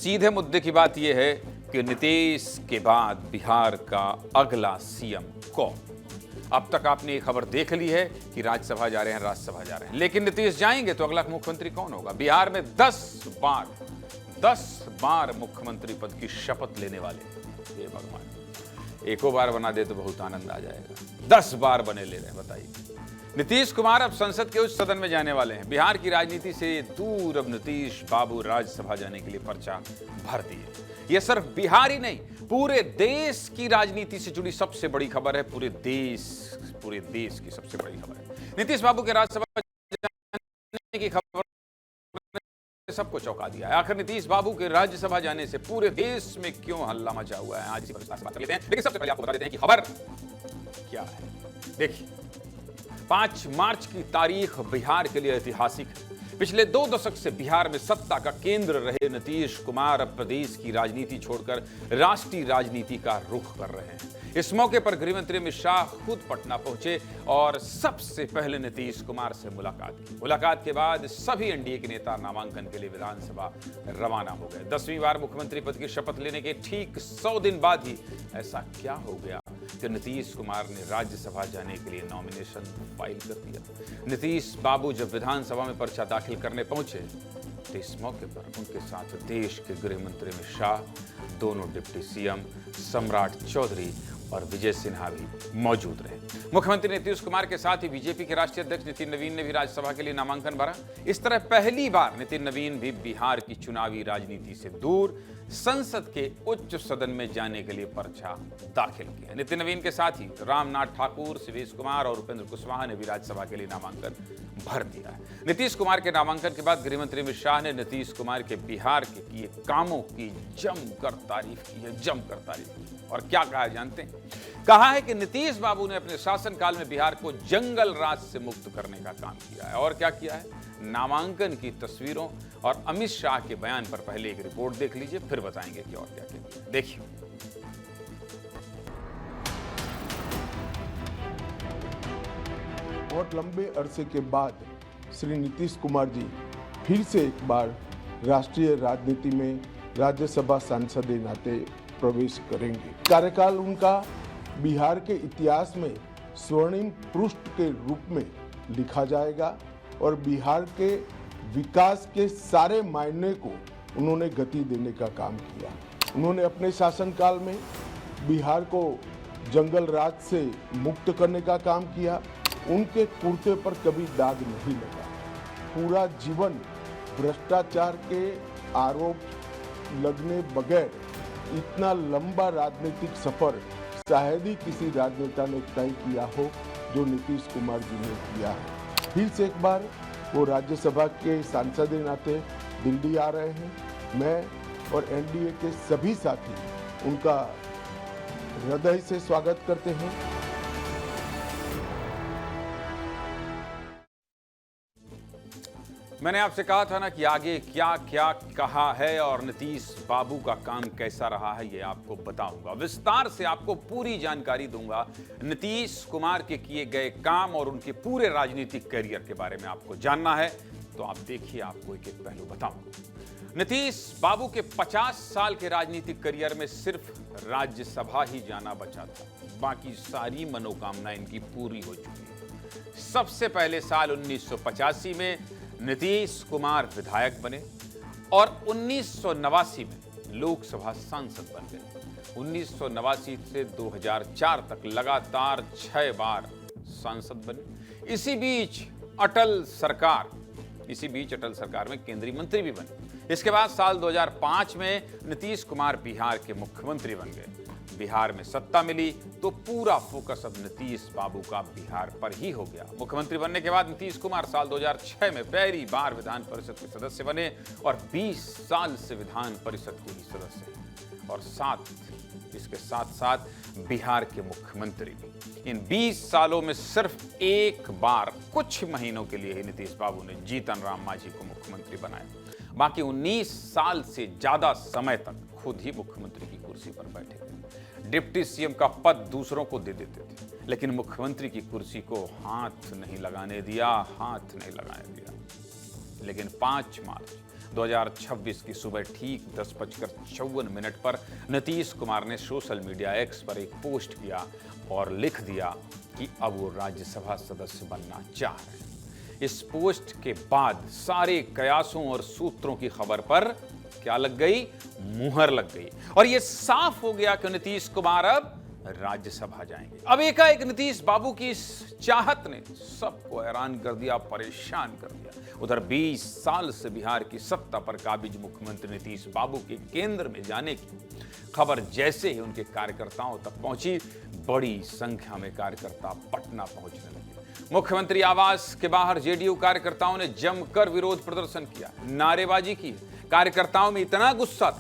सीधे मुद्दे की बात यह है कि नीतीश के बाद बिहार का अगला सीएम कौन। अब तक आपने ये खबर देख ली है कि राज्यसभा जा रहे हैं, राज्यसभा जा रहे हैं, लेकिन नीतीश जाएंगे तो अगला मुख्यमंत्री कौन होगा। बिहार में 10 बार मुख्यमंत्री पद की शपथ लेने वाले। ये भगवान, एको बार बना दे तो बहुत आनंद आ जाएगा। 10 बार बने ले रहे हैं, बताइए। नीतीश कुमार अब संसद के उच्च सदन में जाने वाले हैं। बिहार की राजनीति से दूर अब नीतीश बाबू राज्यसभा जाने के लिए पर्चा भर दिए। यह सिर्फ बिहार ही नहीं, पूरे देश की राजनीति से जुड़ी सबसे बड़ी खबर है। पूरे देश की सबसे बड़ी खबर है। नीतीश बाबू के राज्यसभा जाने की खबर सबको चौंका दिया है। आखिर नीतीश बाबू के राज्यसभा जाने से पूरे देश में क्यों हल्ला मचा हुआ है, आज इसी पर बात कर लेते हैं। लेकिन सबसे पहले आपको बता देते हैं कि खबर क्या है। देखिए, 5 मार्च की तारीख बिहार के लिए ऐतिहासिक है। पिछले 2 दशक से बिहार में सत्ता का केंद्र रहे नीतीश कुमार अब प्रदेश की राजनीति छोड़कर राष्ट्रीय राजनीति का रुख कर रहे हैं। इस मौके पर गृह मंत्री अमित शाह खुद पटना पहुंचे और सबसे पहले नीतीश कुमार से मुलाकात की। मुलाकात के बाद सभी एनडीए के नेता नामांकन के लिए विधानसभा रवाना हो गए। 10वीं बार मुख्यमंत्री पद की शपथ लेने के ठीक 100 दिन बाद ही ऐसा क्या हो गया कि नीतीश कुमार ने राज्यसभा जाने के लिए नॉमिनेशन फाइल कर दिया। नीतीश बाबू जब विधानसभा में पर्चा दाखिल करने पहुंचे तो इस मौके पर उनके साथ देश के गृह मंत्री अमित शाह, दोनों डिप्टी सीएम सम्राट चौधरी और विजय सिन्हा भी मौजूद रहे। मुख्यमंत्री नीतीश कुमार के साथ ही बीजेपी के राष्ट्रीय अध्यक्ष नितिन नवीन ने भी राज्यसभा के लिए नामांकन भरा। इस तरह पहली बार नितिन नवीन भी बिहार की चुनावी राजनीति से दूर संसद के उच्च सदन में जाने के लिए पर्चा दाखिल किया। नितिन नवीन के साथ ही रामनाथ ठाकुर, शिवेश कुमार और उपेंद्र कुशवाहा ने भी राज्यसभा के लिए नामांकन भर दिया है। नीतीश कुमार के नामांकन के बाद गृह मंत्री अमित शाह ने नीतीश कुमार के बिहार के किए कामों की जमकर तारीफ की है। और क्या कहा है जानते हैं? कहा है कि नीतीश बाबू ने अपने शासनकाल में बिहार को जंगल राज से मुक्त करने का काम किया है। और क्या किया है? नामांकन की तस्वीरों और अमित शाह के बयान पर पहले एक रिपोर्ट देख लीजिए, फिर बताएंगे कि और क्या किया। देखिए, बहुत लंबे अरसे के बाद श्री नीतीश कुमार जी फिर से एक बार राष्ट्रीय राजनीति में राज्यसभा सांसद के नाते प्रवेश करेंगे। कार्यकाल उनका बिहार के इतिहास में स्वर्णिम पृष्ठ के रूप में लिखा जाएगा और बिहार के विकास के सारे मायने को उन्होंने गति देने का काम किया। उन्होंने अपने शासनकाल में बिहार को जंगल राज से मुक्त करने का काम किया। उनके कुर्ते पर कभी दाग नहीं लगा। पूरा जीवन भ्रष्टाचार के आरोप लगने बगैर इतना लंबा राजनीतिक सफर शायद ही किसी राजनेता ने तय किया हो जो नीतीश कुमार जी ने किया है। फिर से एक बार वो राज्यसभा के सांसद के नाते दिल्ली आ रहे हैं। मैं और एनडीए के सभी साथी उनका हृदय से स्वागत करते हैं। मैंने आपसे कहा था ना कि आगे क्या क्या कहा है और नीतीश बाबू का काम कैसा रहा है, ये आपको बताऊंगा। विस्तार से आपको पूरी जानकारी दूंगा नीतीश कुमार के किए गए काम और उनके पूरे राजनीतिक करियर के बारे में आपको जानना है तो आप देखिए, आपको एक एक पहलू बताऊंगा। नीतीश बाबू के 50 साल के राजनीतिक करियर में सिर्फ राज्यसभा ही जाना बचा था, बाकी सारी मनोकामना इनकी पूरी हो चुकी है। सबसे पहले साल 1985 में नीतीश कुमार विधायक बने और 1989 में लोकसभा सांसद बन गए। 1989 से 2004 तक लगातार 6 बार सांसद बने। इसी बीच अटल सरकार में केंद्रीय मंत्री भी बने। इसके बाद साल 2005 में नीतीश कुमार बिहार के मुख्यमंत्री बन गए। बिहार में सत्ता मिली तो पूरा फोकस अब नीतीश बाबू का बिहार पर ही हो गया। मुख्यमंत्री बनने के बाद नीतीश कुमार साल 2006 में पहली बार विधान परिषद के सदस्य बने और 20 साल से विधान परिषद के ही सदस्य हैं और इसके साथ साथ बिहार के मुख्यमंत्री भी। इन 20 सालों में सिर्फ एक बार कुछ महीनों के लिए ही नीतीश बाबू ने जीतन राम मांझी को मुख्यमंत्री बनाया। बाकी 19 साल से ज्यादा समय तक खुद ही मुख्यमंत्री की कुर्सी पर बैठे थे। डिप्टी सीएम का पद दूसरों को दे देते थे, लेकिन मुख्यमंत्री की कुर्सी को हाथ नहीं लगाने दिया। लेकिन 5 मार्च 2026 की सुबह ठीक 10:54 पर नीतीश कुमार ने सोशल मीडिया एक्स पर एक पोस्ट किया और लिख दिया कि अब वो राज्यसभा सदस्य बनना चाह रहे हैं। इस पोस्ट के बाद सारे कयासों और सूत्रों की खबर पर क्या लग गई? मुहर लग गई और यह साफ हो गया कि नीतीश कुमार अब राज्यसभा जाएंगे। अब एकाएक नीतीश बाबू की इस चाहत ने सबको हैरान कर दिया, परेशान कर दिया। उधर 20 साल से बिहार की सत्ता पर काबिज मुख्यमंत्री नीतीश बाबू के केंद्र में जाने की खबर जैसे ही उनके कार्यकर्ताओं तक पहुंची, बड़ी संख्या में कार्यकर्ता पटना पहुंचने लगे। मुख्यमंत्री आवास के बाहर जेडीयू कार्यकर्ताओं ने जमकर विरोध प्रदर्शन किया, नारेबाजी की। कार्यकर्ताओं में इतना गुस्सा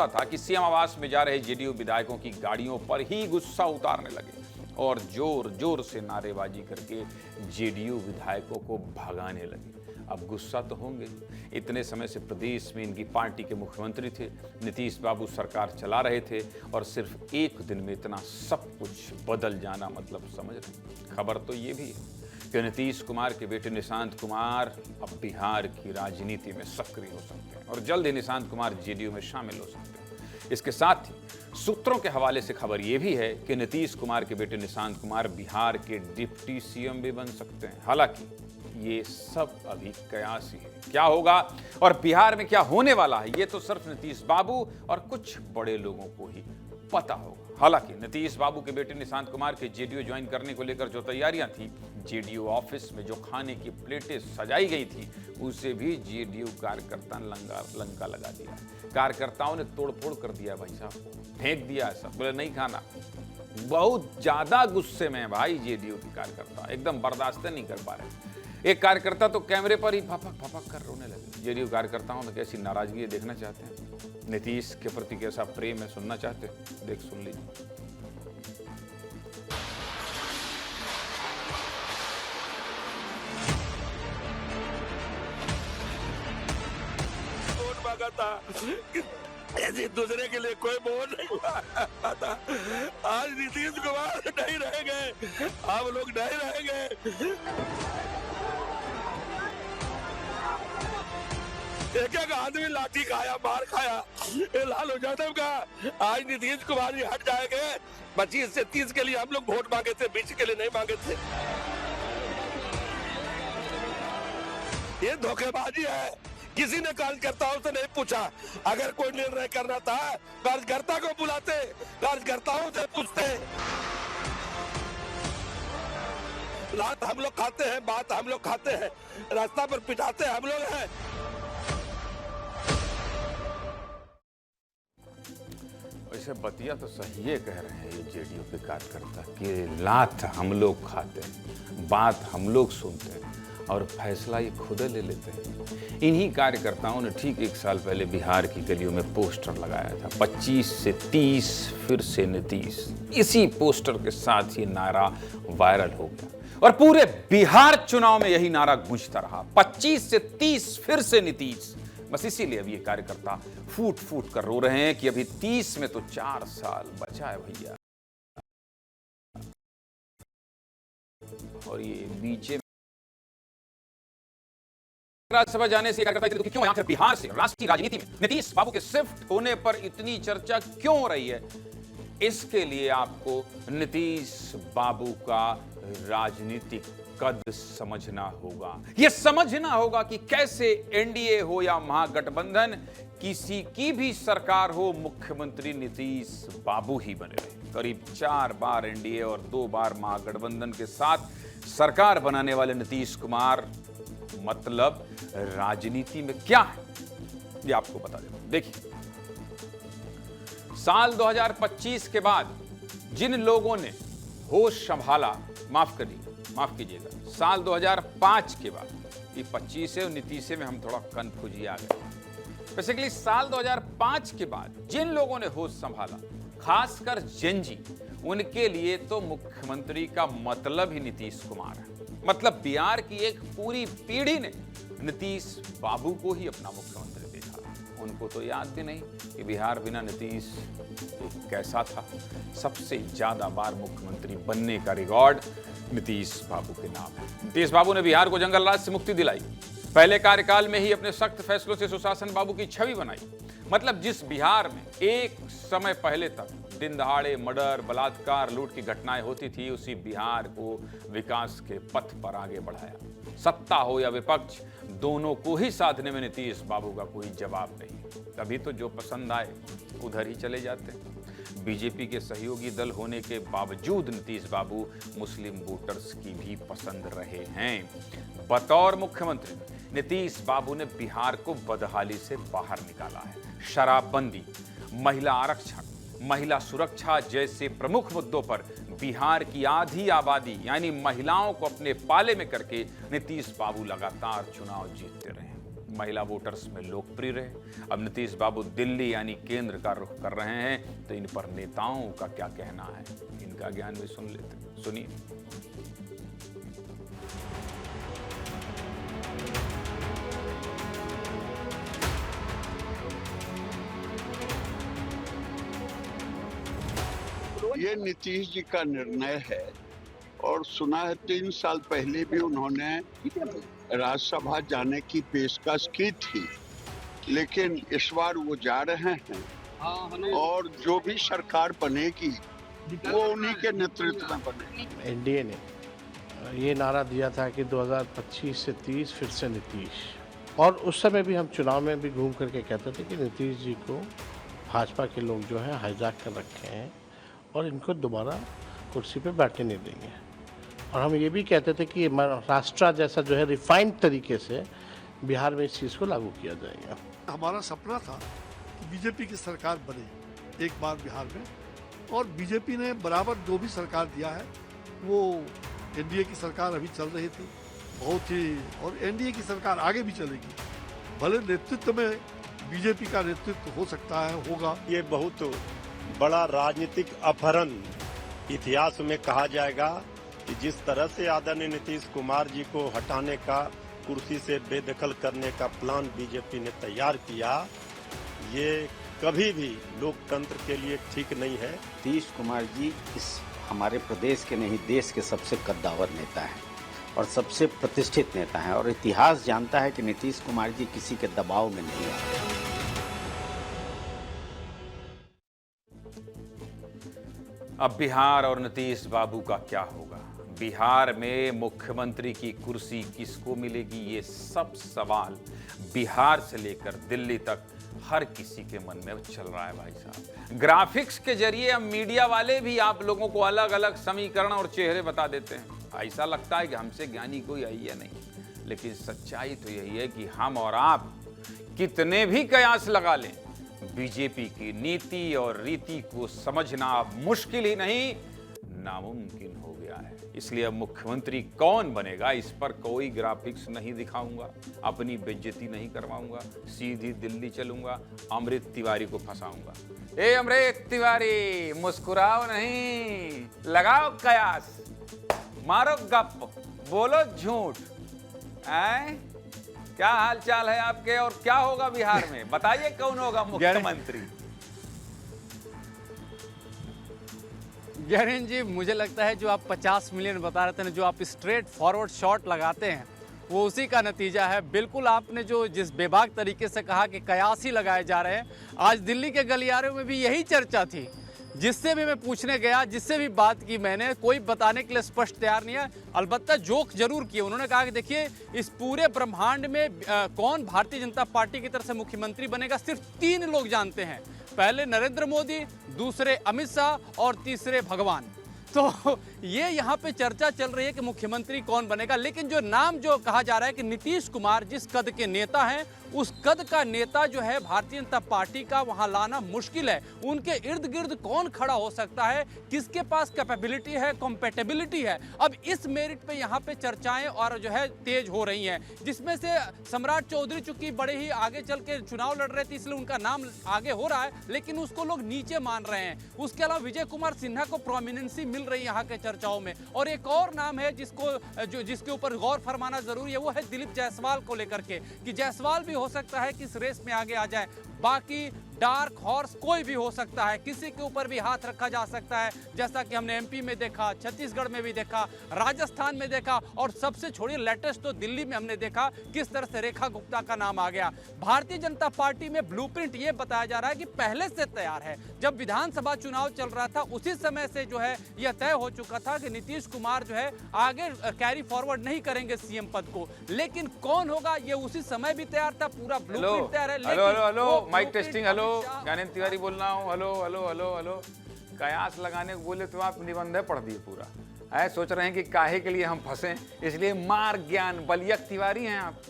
था कि सीएम आवास में जा रहे जेडीयू विधायकों की गाड़ियों पर ही गुस्सा उतारने लगे और जोर जोर से नारेबाजी करके जेडीयू विधायकों को भगाने लगे। अब गुस्सा तो होंगे, इतने समय से प्रदेश में इनकी पार्टी के मुख्यमंत्री थे, नीतीश बाबू सरकार चला रहे थे और सिर्फ एक दिन में इतना सब कुछ बदल जाना मतलब समझ रहे। खबर तो ये भी है कि नीतीश कुमार के बेटे निशांत कुमार अब बिहार की राजनीति में सक्रिय हो सकते हैं और जल्द ही निशांत कुमार जेडीयू में शामिल हो सकते हैं। इसके साथ ही सूत्रों के हवाले से खबर यह भी है कि नीतीश कुमार के बेटे निशांत कुमार बिहार के डिप्टी सीएम भी बन सकते हैं। हालांकि ये सब अभी कयास ही है। क्या होगा और बिहार में क्या होने वाला है, ये तो सिर्फ नीतीश बाबू और कुछ बड़े लोगों को ही पता होगा। हालांकि नीतीश बाबू के बेटे निशांत कुमार के जेडीयू ज्वाइन करने को लेकर जो तैयारियां थी, जेडीयू ऑफिस में जो खाने की प्लेटें सजाई गई थी, उसे भी जेडीयू कार्यकर्ता लंका लगा दिया। कार्यकर्ताओं ने तोड़फोड़ कर दिया, भाई साहब फेंक दिया, ऐसा बोले नहीं खाना। बहुत ज्यादा गुस्से में है भाई जेडीयू के कार्यकर्ता, एकदम बर्दाश्त नहीं कर पा रहे। एक कार्यकर्ता तो कैमरे पर ही फपक फपक कर रोने लगे। जेडीयू कार्यकर्ताओं में कैसी नाराजगी देखना चाहते हैं, नीतीश के प्रति कैसा प्रेम है सुनना चाहते हैं, देख सुन लीजिए। वोट मांगा था, ऐसे दूसरे के लिए कोई वोट नहीं आता। आज नीतीश कुमार नहीं रहेंगे, आप लोग नहीं रहेंगे। एक आदमी लाठी खाया, मार खाया, लालू यादव का। आज नीतीश कुमार जी हट जाएंगे। 25 से 30 के लिए हम लोग वोट मांगे थे, 20 के लिए नहीं मांगे थे। ये धोखेबाजी है। किसी ने कार्यकर्ताओं से नहीं पूछा। अगर कोई निर्णय करना था कार्यकर्ता को बुलाते, कार्यकर्ताओं से पूछते। लात हम लोग खाते हैं, बात हम लोग खाते हैं, रास्ता पर पिटाते हम लोग हैं। वैसे बतिया तो सही है कह रहे हैं ये जेडीयू के कार्यकर्ता कि लात हम लोग खाते हैं, बात हम लोग सुनते हैं और फैसला ये खुद ले लेते हैं। इन्हीं कार्यकर्ताओं ने ठीक 1 साल पहले बिहार की गलियों में पोस्टर लगाया था, 25 से 30 फिर से नीतीश। इसी पोस्टर के साथ ये नारा वायरल हो गया और पूरे बिहार चुनाव में यही नारा गूंजता रहा, 25 से 30 फिर से नीतीश। बस इसीलिए अब ये कार्यकर्ता फूट फूट कर रो रहे हैं कि अभी 30 में तो 4 साल बचा है भैया। और ये बीचे राज्यसभा जाने से कार्यकर्ता क्यों आखिर बिहार से राष्ट्रीय राजनीति में नीतीश बाबू के शिफ्ट होने पर इतनी चर्चा क्यों हो रही है, इसके लिए आपको नीतीश बाबू का राजनीतिक कद समझना होगा। यह समझना होगा कि कैसे एनडीए हो या महागठबंधन, किसी की भी सरकार हो, मुख्यमंत्री नीतीश बाबू ही बने रहे। करीब 4 बार एनडीए और 2 बार महागठबंधन के साथ सरकार बनाने वाले नीतीश कुमार मतलब राजनीति में क्या है ये आपको बता देता हूं। देखिए, साल 2025 के बाद जिन लोगों ने होश संभाला, माफ कीजिएगा, साल 2005 के बाद, ये 25 है और नीतीश में हम थोड़ा कंफ्यूज आ गए। बेसिकली साल 2005 के बाद जिन लोगों ने होश संभाला, खासकर जेनजी, उनके लिए तो मुख्यमंत्री का मतलब ही नीतीश कुमार है। मतलब बिहार की एक पूरी पीढ़ी ने नीतीश बाबू को ही अपना मुख्यमंत्री देखा। उनको तो याद भी नहीं कि बिहार बिना नीतीश कैसा था। सबसे ज्यादा बार मुख्यमंत्री बनने का रिकॉर्ड नीतीश बाबू के नाम है। नीतीश बाबू ने बिहार को जंगल राज से मुक्ति दिलाई, पहले कार्यकाल में ही अपने सख्त फैसलों से सुशासन बाबू की छवि बनाई। मतलब जिस बिहार में एक समय पहले तक दिन दहाड़े मर्डर, बलात्कार, लूट की घटनाएं होती थी, उसी बिहार को विकास के पथ पर आगे बढ़ाया। सत्ता हो या विपक्ष, दोनों को ही साधने में नीतीश बाबू का कोई जवाब नहीं। तभी तो जो पसंद आए उधर ही चले जाते हैं। बीजेपी के सहयोगी दल होने के बावजूद नीतीश बाबू मुस्लिम वोटर्स की भी पसंद रहे हैं। बतौर मुख्यमंत्री नीतीश बाबू ने बिहार को बदहाली से बाहर निकाला है। शराबबंदी, महिला आरक्षण, महिला सुरक्षा जैसे प्रमुख मुद्दों पर बिहार की आधी आबादी यानी महिलाओं को अपने पाले में करके नीतीश बाबू लगातार चुनाव जीतते रहे। महिला वोटर्स में लोकप्रिय रहे। अब नीतीश बाबू दिल्ली यानी केंद्र का रुख कर रहे हैं, तो इन पर नेताओं का क्या कहना है, इनका ज्ञान भी सुन लेते हैं। सुनिए। ये नीतीश जी का निर्णय है और सुना है 3 साल पहले भी उन्होंने राज्यसभा जाने की पेशकश की थी, लेकिन इस बार वो जा रहे हैं और जो भी सरकार बनेगी वो उन्हीं के नेतृत्व में बनेगी। एनडीए ने ये नारा दिया था कि 2025 से 30 फिर से नीतीश, और उस समय भी हम चुनाव में भी घूम करके कहते थे कि नीतीश जी को भाजपा के लोग जो है हाईजैक कर रखे हैं और इनको दोबारा कुर्सी पे बैठने नहीं देंगे। और हम ये भी कहते थे कि महाराष्ट्र जैसा जो है रिफाइंड तरीके से बिहार में इस चीज़ को लागू किया जाएगा। हमारा सपना था कि बीजेपी की सरकार बने एक बार बिहार में, और बीजेपी ने बराबर जो भी सरकार दिया है वो एनडीए की सरकार अभी चल रही थी बहुत ही, और एनडीए की सरकार आगे भी चलेगी। भले नेतृत्व में बीजेपी का नेतृत्व हो सकता है, होगा। ये बहुत बड़ा राजनीतिक अपहरण इतिहास में कहा जाएगा कि जिस तरह से आदरणीय नीतीश कुमार जी को हटाने का, कुर्सी से बेदखल करने का प्लान बीजेपी ने तैयार किया, ये कभी भी लोकतंत्र के लिए ठीक नहीं है। नीतीश कुमार जी इस हमारे प्रदेश के नहीं देश के सबसे कद्दावर नेता हैं और सबसे प्रतिष्ठित नेता हैं, और इतिहास जानता है कि नीतीश कुमार जी किसी के दबाव में नहीं आते। अब बिहार और नीतीश बाबू का क्या होगा? बिहार में मुख्यमंत्री की कुर्सी किसको मिलेगी? ये सब सवाल बिहार से लेकर दिल्ली तक हर किसी के मन में चल रहा है। भाई साहब, ग्राफिक्स के जरिए अब मीडिया वाले भी आप लोगों को अलग अलग समीकरण और चेहरे बता देते हैं। ऐसा लगता है कि हमसे ज्ञानी कोई आई है नहीं, लेकिन सच्चाई तो यही है कि हम और आप कितने भी कयास लगा लें, बीजेपी की नीति और रीति को समझना अब मुश्किल ही नहीं नामुमकिन हो गया है। इसलिए अब मुख्यमंत्री कौन बनेगा इस पर कोई ग्राफिक्स नहीं दिखाऊंगा, अपनी बेइज्जती नहीं करवाऊंगा, सीधी दिल्ली चलूंगा, अमृत तिवारी को फंसाऊंगा। ए अमृत तिवारी, मुस्कुराओ नहीं, लगाओ कयास, मारो गप, बोलो झूठ। क्या हाल चाल है आपके और क्या होगा बिहार में? बताइए कौन होगा मुख्यमंत्री? जैन जी, मुझे लगता है जो आप 50 मिलियन बता रहे थे ना, जो आप स्ट्रेट फॉरवर्ड शॉट लगाते हैं वो उसी का नतीजा है। बिल्कुल आपने जो जिस बेबाक तरीके से कहा कि कयास ही लगाए जा रहे हैं, आज दिल्ली के गलियारों में भी यही चर्चा थी। जिससे भी मैं पूछने गया, जिससे भी बात की मैंने, कोई बताने के लिए स्पष्ट तैयार नहीं है। अलबत्ता जोक जरूर किए। उन्होंने कहा कि देखिए इस पूरे ब्रह्मांड में कौन भारतीय जनता पार्टी की तरफ से मुख्यमंत्री बनेगा, सिर्फ 3 लोग जानते हैं। पहले नरेंद्र मोदी, दूसरे अमित शाह और तीसरे भगवान। तो ये यहाँ पे चर्चा चल रही है कि मुख्यमंत्री कौन बनेगा, लेकिन जो नाम जो कहा जा रहा है कि नीतीश कुमार जिस कद के नेता हैं, उस कद का नेता जो है भारतीय जनता पार्टी का वहां लाना मुश्किल है। उनके इर्द गिर्द कौन खड़ा हो सकता है, किसके पास कैपेबिलिटी है, कॉम्पेटेबिलिटी है, अब इस मेरिट पे यहाँ पे चर्चाएं और जो है तेज हो रही हैं। जिसमें से सम्राट चौधरी चूंकि बड़े ही आगे चल के चुनाव लड़ रहे थे इसलिए उनका नाम आगे हो रहा है, लेकिन उसको लोग नीचे मान रहे हैं। उसके अलावा विजय कुमार सिन्हा को प्रोमिनेंसी मिल रही है यहाँ के चर्चाओं में। और एक और नाम है जिसके ऊपर गौर फरमाना जरूरी है, वो है दिलीप जायसवाल को लेकर के, कि जायसवाल भी हो सकता है कि इस रेस में आगे आ जाए। बाकी डार्क हॉर्स कोई भी हो सकता है, किसी के ऊपर भी हाथ रखा जा सकता है, जैसा कि हमने एमपी में देखा, छत्तीसगढ़ में भी देखा, राजस्थान में देखा और सबसे छोड़िए लेटेस्ट तो दिल्ली में हमने देखा किस तरह से रेखा गुप्ता का नाम आ गया। भारतीय जनता पार्टी में ब्लूप्रिंट ये बताया जा रहा है कि पहले से तैयार है। जब विधानसभा चुनाव चल रहा था उसी समय से जो है यह तय हो चुका था कि नीतीश कुमार जो है आगे कैरी फॉरवर्ड नहीं करेंगे सीएम पद को, लेकिन कौन होगा ये उसी समय भी तैयार था, पूरा ब्लूप्रिंट तैयार है। Hello hello hello, mic testing, hello, Gyanendra Tiwari बोल रहा हूँ, हेलो हेलो हेलो हेलो। कयास लगाने को बोले तो आप निबंध पढ़ दिए पूरा। ऐ सोच रहे हैं कि काहे के लिए हम फंसे, इसलिए मार्ग ज्ञान बलियक तिवारी हैं आप।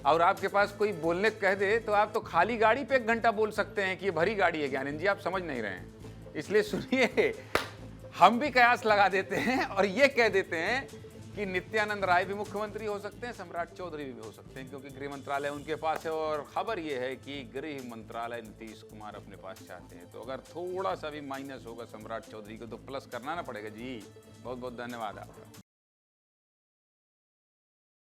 और आपके पास कोई बोलने कह दे तो आप तो खाली गाड़ी पे 1 घंटा बोल सकते हैं कि ये भरी गाड़ी है। ज्ञानेंद्र जी आप समझ नहीं रहे हैं, इसलिए सुनिए, हम भी कयास लगा देते हैं और ये कह देते हैं कि नित्यानंद राय भी मुख्यमंत्री हो सकते हैं, सम्राट चौधरी भी हो सकते हैं, क्योंकि गृह मंत्रालय उनके पास है। और खबर ये है कि गृह मंत्रालय नीतीश कुमार अपने पास चाहते हैं, तो अगर थोड़ा सा भी माइनस होगा सम्राट चौधरी को तो प्लस करना ना पड़ेगा जी। बहुत बहुत धन्यवाद आपका।